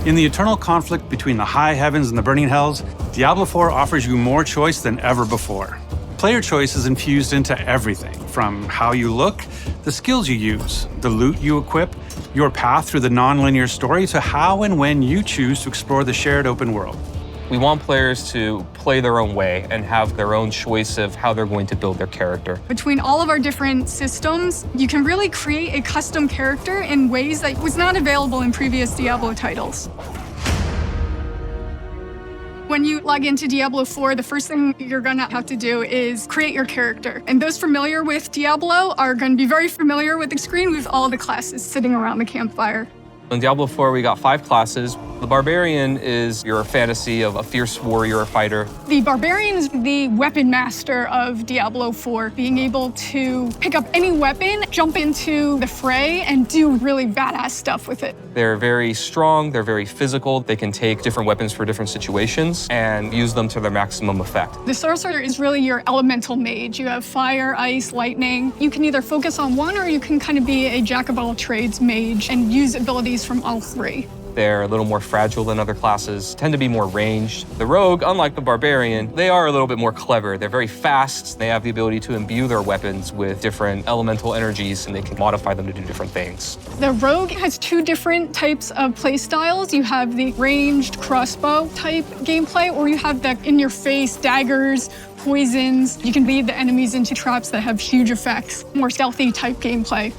In the eternal conflict between the high heavens and the burning hells, Diablo IV offers you more choice than ever before. Player choice is infused into everything, from how you look, the skills you use, the loot you equip, your path through the non-linear story, to how and when you choose to explore the shared open world. We want players to play their own way and have their own choice of how they're going to build their character. Between all of our different systems, you can really create a custom character in ways that was not available in previous Diablo titles. When you log into Diablo IV, the first thing you're gonna have to do is create your character. And those familiar with Diablo are gonna be very familiar with the screen with all the classes sitting around the campfire. In Diablo IV, we got 5 classes. The Barbarian is your fantasy of a fierce warrior or fighter. The Barbarian is the weapon master of Diablo IV, being able to pick up any weapon, jump into the fray, and do really badass stuff with it. They're very strong, they're very physical. They can take different weapons for different situations and use them to their maximum effect. The Sorcerer is really your elemental mage. You have fire, ice, lightning. You can either focus on one or you can kind of be a jack-of-all-trades mage and use abilities from all 3. They're a little more fragile than other classes, tend to be more ranged. The Rogue, unlike the Barbarian, they are a little bit more clever. They're very fast. They have the ability to imbue their weapons with different elemental energies, and they can modify them to do different things. The Rogue has 2 different types of play styles. You have the ranged crossbow type gameplay, or you have the in-your-face daggers, poisons. You can lead the enemies into traps that have huge effects, more stealthy type gameplay.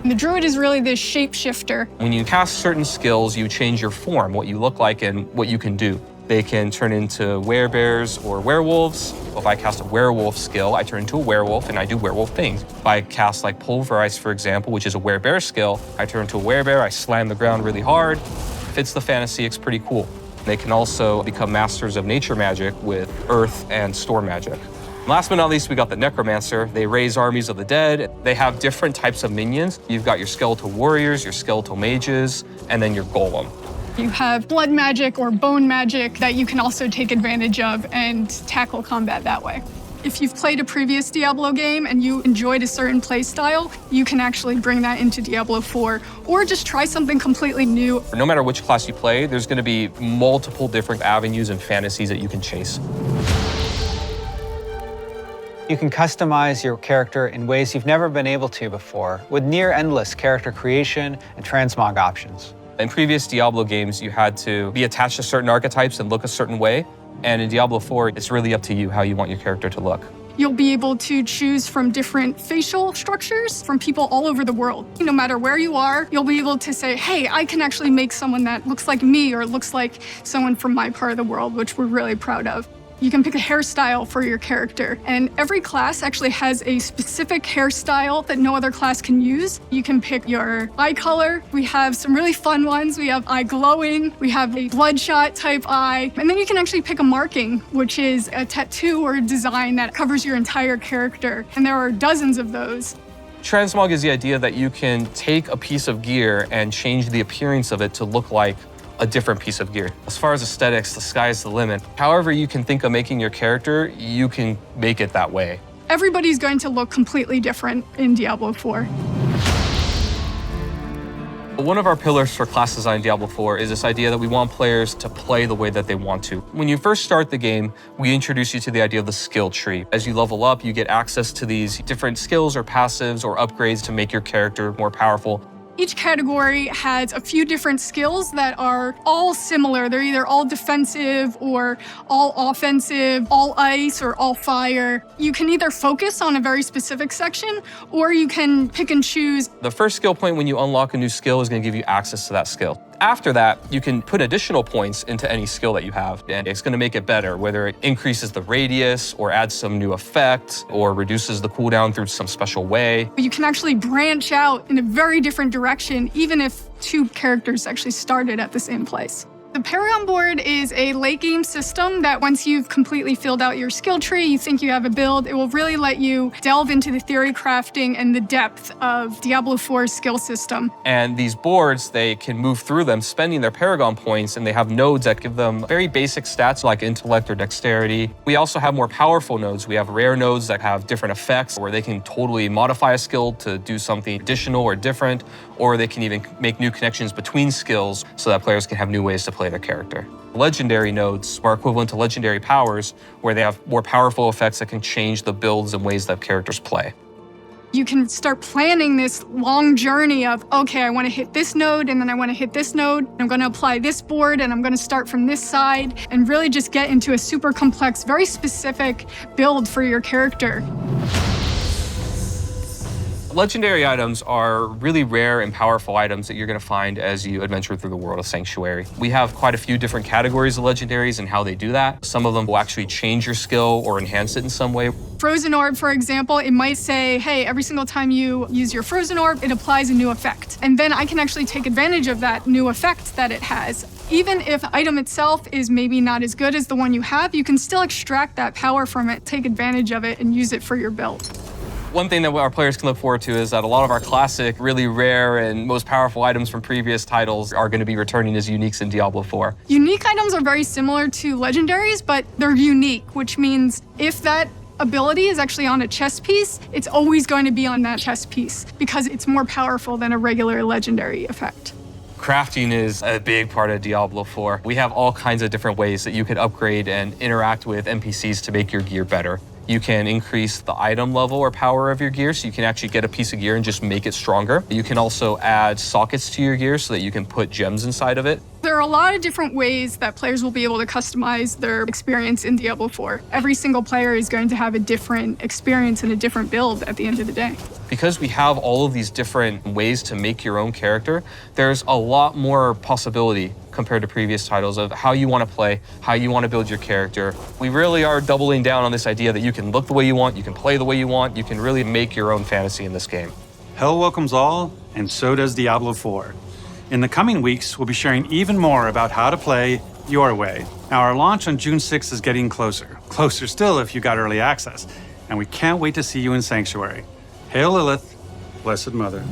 The Druid is really this shapeshifter. When you cast certain skills, you change your form, what you look like and what you can do. They can turn into werebears or werewolves. If I cast a werewolf skill, I turn into a werewolf and I do werewolf things. If I cast like Pulverize, for example, which is a werebear skill, I turn into a werebear, I slam the ground really hard. Fits the fantasy, it's pretty cool. They can also become masters of nature magic with earth and storm magic. Last but not least, we got the Necromancer. They raise armies of the dead. They have different types of minions. You've got your skeletal warriors, your skeletal mages, and then your golem. You have blood magic or bone magic that you can also take advantage of and tackle combat that way. If you've played a previous Diablo game and you enjoyed a certain play style, you can actually bring that into Diablo IV, or just try something completely new. No matter which class you play, there's going to be multiple different avenues and fantasies that you can chase. You can customize your character in ways you've never been able to before, with near-endless character creation and transmog options. In previous Diablo games, you had to be attached to certain archetypes and look a certain way. And in Diablo IV, it's really up to you how you want your character to look. You'll be able to choose from different facial structures from people all over the world. No matter where you are, you'll be able to say, hey, I can actually make someone that looks like me or looks like someone from my part of the world, which we're really proud of. You can pick a hairstyle for your character, and every class actually has a specific hairstyle that no other class can use. You can pick your eye color. We have some really fun ones. We have eye glowing, we have a bloodshot type eye, and then you can actually pick a marking, which is a tattoo or a design that covers your entire character, and there are dozens of those. Transmog is the idea that you can take a piece of gear and change the appearance of it to look like a different piece of gear. As far as aesthetics, the sky's the limit. However you can think of making your character, you can make it that way. Everybody's going to look completely different in Diablo IV. One of our pillars for class design in Diablo IV is this idea that we want players to play the way that they want to. When you first start the game, we introduce you to the idea of the skill tree. As you level up, you get access to these different skills or passives or upgrades to make your character more powerful. Each category has a few different skills that are all similar. They're either all defensive or all offensive, all ice or all fire. You can either focus on a very specific section or you can pick and choose. The first skill point when you unlock a new skill is going to give you access to that skill. After that, you can put additional points into any skill that you have, and it's going to make it better, whether it increases the radius or adds some new effect or reduces the cooldown through some special way. You can actually branch out in a very different direction, even if 2 characters actually started at the same place. The Paragon board is a late game system that once you've completely filled out your skill tree, you think you have a build, it will really let you delve into the theory crafting and the depth of Diablo 4's skill system. And these boards, they can move through them spending their Paragon points, and they have nodes that give them very basic stats like intellect or dexterity. We also have more powerful nodes. We have rare nodes that have different effects where they can totally modify a skill to do something additional or different, or they can even make new connections between skills so that players can have new ways to play their character. Legendary nodes are equivalent to legendary powers, where they have more powerful effects that can change the builds and ways that characters play. You can start planning this long journey of, okay, I want to hit this node, and then I want to hit this node. I'm going to apply this board, and I'm going to start from this side, and really just get into a super complex, very specific build for your character. Legendary items are really rare and powerful items that you're going to find as you adventure through the world of Sanctuary. We have quite a few different categories of legendaries and how they do that. Some of them will actually change your skill or enhance it in some way. Frozen Orb, for example, it might say, hey, every single time you use your Frozen Orb, it applies a new effect. And then I can actually take advantage of that new effect that it has. Even if the item itself is maybe not as good as the one you have, you can still extract that power from it, take advantage of it, and use it for your build. One thing that our players can look forward to is that a lot of our classic, really rare, and most powerful items from previous titles are going to be returning as uniques in Diablo 4. Unique items are very similar to legendaries, but they're unique, which means if that ability is actually on a chess piece, it's always going to be on that chess piece because it's more powerful than a regular legendary effect. Crafting is a big part of Diablo 4. We have all kinds of different ways that you could upgrade and interact with NPCs to make your gear better. You can increase the item level or power of your gear, so you can actually get a piece of gear and just make it stronger. You can also add sockets to your gear so that you can put gems inside of it. There are a lot of different ways that players will be able to customize their experience in Diablo 4. Every single player is going to have a different experience and a different build at the end of the day. Because we have all of these different ways to make your own character, there's a lot more possibility compared to previous titles of how you want to play, how you want to build your character. We really are doubling down on this idea that you can look the way you want, you can play the way you want, you can really make your own fantasy in this game. Hell welcomes all, and so does Diablo 4. In the coming weeks, we'll be sharing even more about how to play your way. Now, our launch on June 6th is getting closer. Closer still if you got early access. And we can't wait to see you in Sanctuary. Hail Lilith, Blessed Mother.